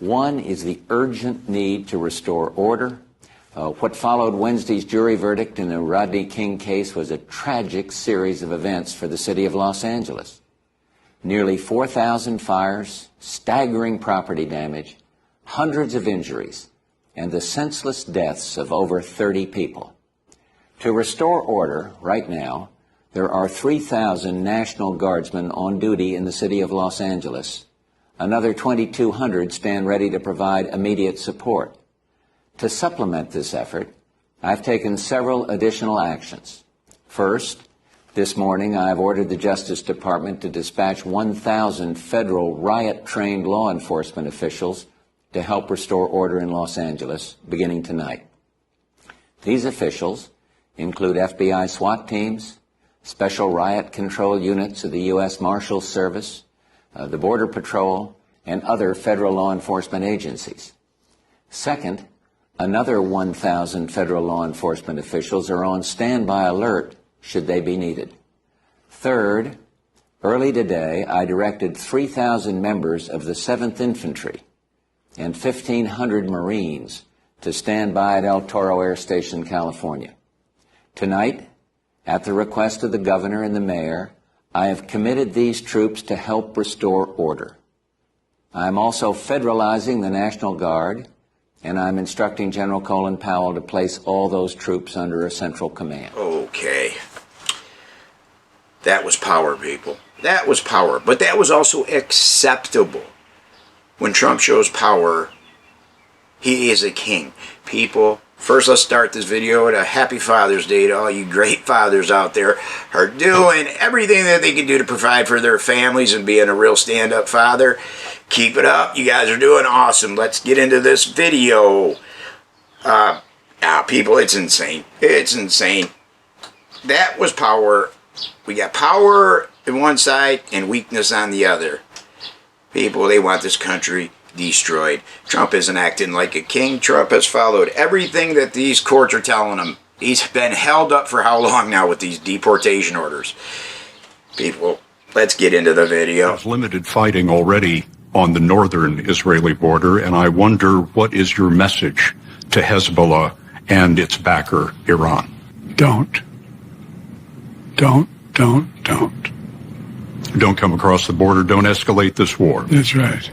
One is the urgent need to restore order. What followed Wednesday's jury verdict in the Rodney King case was a tragic series of events for the city of Los Angeles. Nearly 4,000 fires, staggering property damage, hundreds of injuries, and the senseless deaths of over 30 people. To restore order, right now, there are 3,000 National Guardsmen on duty in the city of Los Angeles. Another 2,200 stand ready to provide immediate support. To supplement this effort, I've taken several additional actions. First, this morning I've ordered the Justice Department to dispatch 1,000 federal riot-trained law enforcement officials to help restore order in Los Angeles, beginning tonight. These officials include FBI SWAT teams, special riot control units of the U.S. Marshals Service, the Border Patrol, and other federal law enforcement agencies. Second, another 1,000 federal law enforcement officials are on standby alert should they be needed. Third, early today, I directed 3,000 members of the 7th Infantry and 1,500 Marines to stand by at El Toro Air Station, California. Tonight, at the request of the governor and the mayor, I have committed these troops to help restore order. I am also federalizing the National Guard, and I'm instructing General Colin Powell to place all those troops under a central command. Okay. That was power, people. That was power. But that was also acceptable. When Trump shows power, he is a king. People, first let's start this video with a happy Father's Day to all you great fathers out there who are doing everything that they can do to provide for their families and being a real stand-up father. Keep it up. You guys are doing awesome. Let's get into this video. People, it's insane. It's insane. That was power. We got power on one side and weakness on the other. People, they want this country destroyed. Trump isn't acting like a king. Trump has followed everything that these courts are telling him. He's been held up for how long now with these deportation orders? People, let's get into the video. There's limited fighting already on the northern Israeli border, and I wonder, what is your message to Hezbollah and its backer, Iran? Don't come across the border. Don't escalate this war. That's right.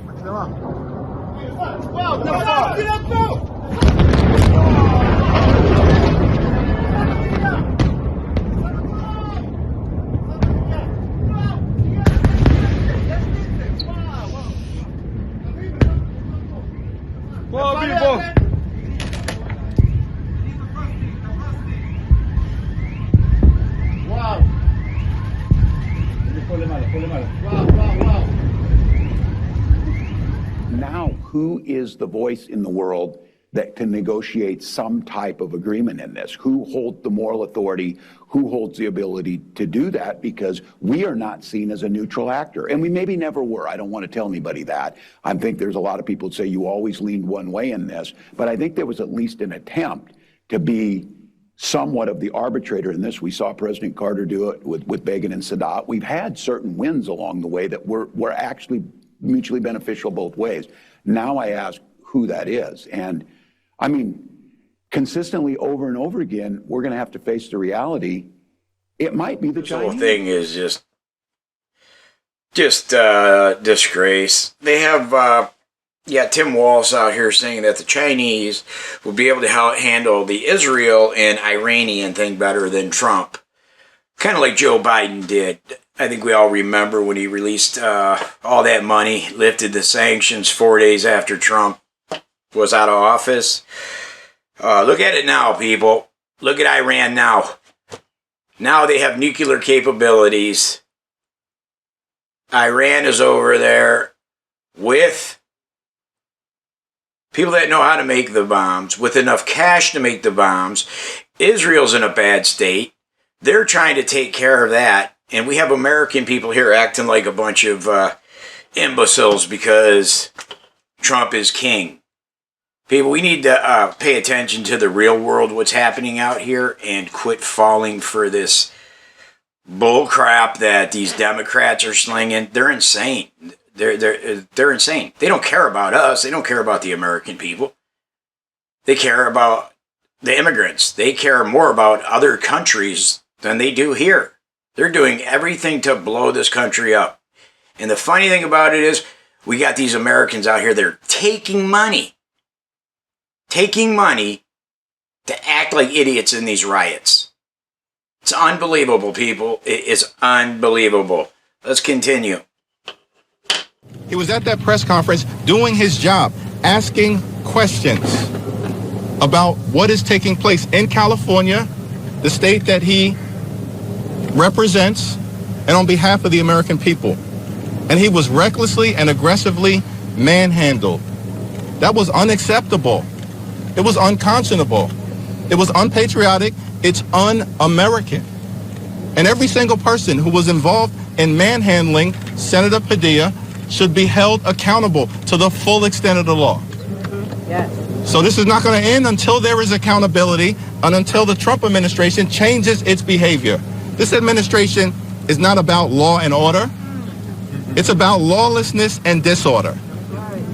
Now, who is the voice in the world that can negotiate some type of agreement in this? Who holds the moral authority? Who holds the ability to do that? Because we are not seen as a neutral actor. And we maybe never were. I don't want to tell anybody that. I think there's a lot of people who say you always leaned one way in this. But I think there was at least an attempt to be somewhat of the arbitrator in this. We saw President Carter do it with Begin and Sadat. We've had certain wins along the way that were actually mutually beneficial both ways. Now I ask who that is. And I mean, consistently over and over again, we're going to have to face the reality. It might be the Chinese. The whole thing is just disgrace. They have, Tim WALTZ out here saying that the Chinese will be able to handle the Israel and Iranian thing better than Trump. Kind of like Joe Biden did. I think we all remember when he released all that money, lifted the sanctions 4 days after Trump was out of office. Look at it now, people. Look at Iran now. Now they have nuclear capabilities. Iran is over there with people that know how to make the bombs, with enough cash to make the bombs. Israel's in a bad state. They're trying to take care of that. And we have American people here acting like a bunch of imbeciles because Trump is king. People, we need to pay attention to the real world, what's happening out here, and quit falling for this bull crap that these Democrats are slinging. They're insane. They're insane. They don't care about us. They don't care about the American people. They care about the immigrants. They care more about other countries than they do here. They're doing everything to blow this country up. And the funny thing about it is, we got these Americans out here, they're taking money to act like idiots in these riots. It's unbelievable, people. It is unbelievable. Let's continue. He was at that press conference doing his job, asking questions about what is taking place in California, the state that he represents, and on behalf of the American people. And he was recklessly and aggressively manhandled. That was unacceptable. It was unconscionable. It was unpatriotic. It's un-American. And every single person who was involved in manhandling Senator Padilla should be held accountable to the full extent of the law. Yes. So this is not going to end until there is accountability and until the Trump administration changes its behavior. This administration is not about law and order. It's about lawlessness and disorder.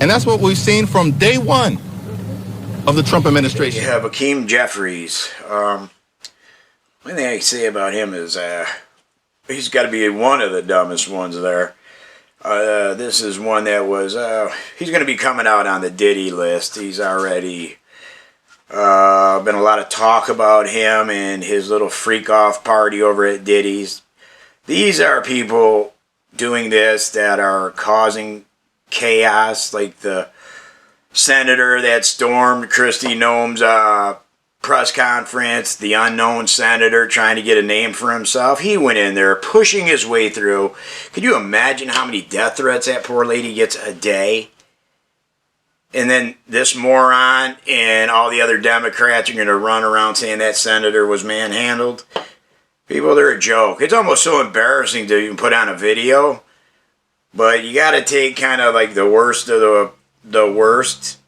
And that's what we've seen from day one of the Trump administration. You have Akeem Jefferies. One thing I can say about him is he's got to be one of the dumbest ones there. This is one that was, he's going to be coming out on the Diddy list. He's already been a lot of talk about him and his little freak-off party over at Diddy's. These are people doing this that are causing chaos, like the senator that stormed Kristi Noem's press conference, the unknown senator trying to get a name for himself. He went in there pushing his way through. Could you imagine how many death threats that poor lady gets a day? And then this moron and all the other Democrats are going to run around saying that senator was manhandled. People, they're a joke. It's almost so embarrassing to even put on a video. But you got to take kind of like the worst of the worst.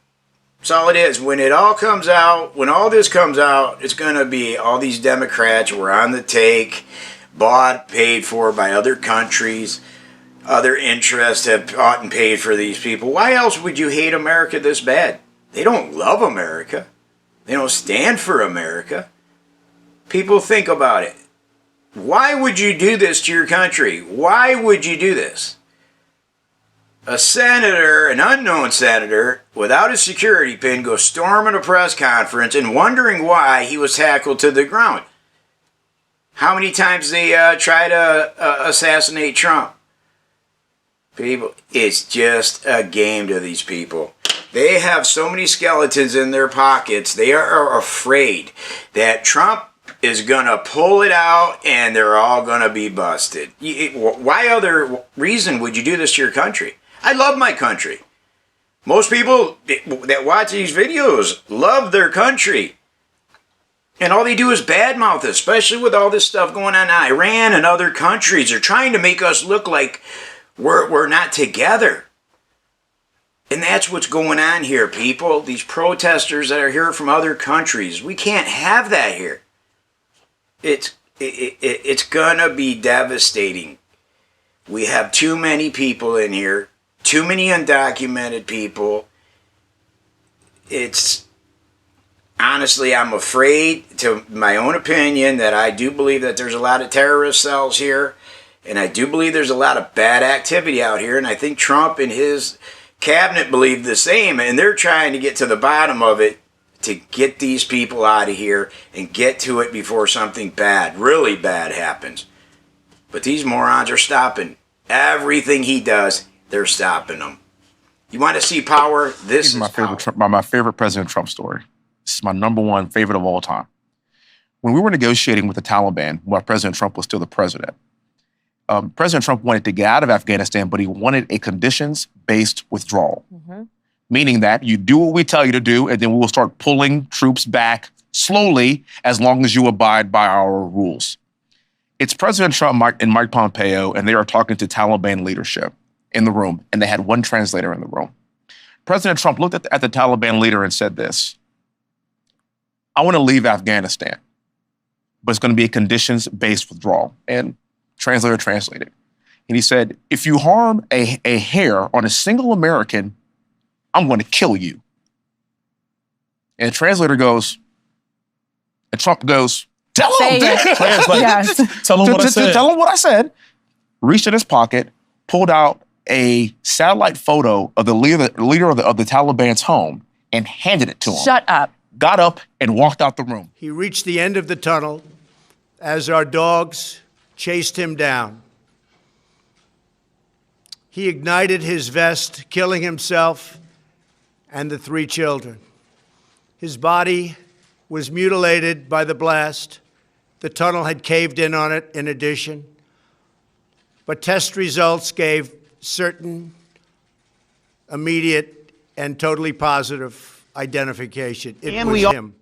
That's all it is. When it all comes out, when all this comes out, it's going to be all these Democrats were on the take, bought, paid for by other countries. Other interests have bought and paid for these people. Why else would you hate America this bad? They don't love America. They don't stand for America. People, think about it. Why would you do this to your country? Why would you do this? A senator, an unknown senator, without a security pin, goes storming a press conference and wondering why he was tackled to the ground. How many times they try to assassinate Trump? People, it's just a game to these people. They have so many skeletons in their pockets. They are afraid that Trump is going to pull it out and they're all going to be busted. Why other reason would you do this to your country? I love my country. Most people that watch these videos love their country. And all they do is badmouth us, especially with all this stuff going on in Iran and other countries. They're trying to make us look like we're not together. And that's what's going on here, people. These protesters that are here from other countries. We can't have that here. It's gonna be devastating. We have too many people in here, too many undocumented people. It's honestly, I'm afraid, to my own opinion, that I do believe that there's a lot of terrorist cells here, and I do believe there's a lot of bad activity out here, and I think Trump and his cabinet believe the same, and they're trying to get to the bottom of it to get these people out of here and get to it before something bad, really bad happens. But these morons are stopping everything he does. They're stopping them. You want to see power? This is my power. favorite my favorite President Trump story. This is my number one favorite of all time. When we were negotiating with the Taliban, while President Trump was still the president, President Trump wanted to get out of Afghanistan, but he wanted a conditions-based withdrawal, meaning that you do what we tell you to do, and then we will start pulling troops back slowly as long as you abide by our rules. It's President Trump and Mike Pompeo, and they are talking to Taliban leadership in the room, and they had one translator in the room. President Trump looked at the Taliban leader and said this: I want to leave Afghanistan, but it's going to be a conditions-based withdrawal. And translator translated. And he said, if you harm a hair on a single American, I'm going to kill you. And the translator goes, and Trump goes, tell him. Translate. Yes. Tell him what I said. Reached in his pocket, pulled out a satellite photo of the leader of the Taliban's home and handed it to him. Shut up. Got up and walked out the room. He reached the end of the tunnel as our dogs chased him down. He ignited his vest, killing himself and the 3 children. His body was mutilated by the blast. The tunnel had caved in on it in addition. But test results gave certain, immediate, and totally positive identification. It was him.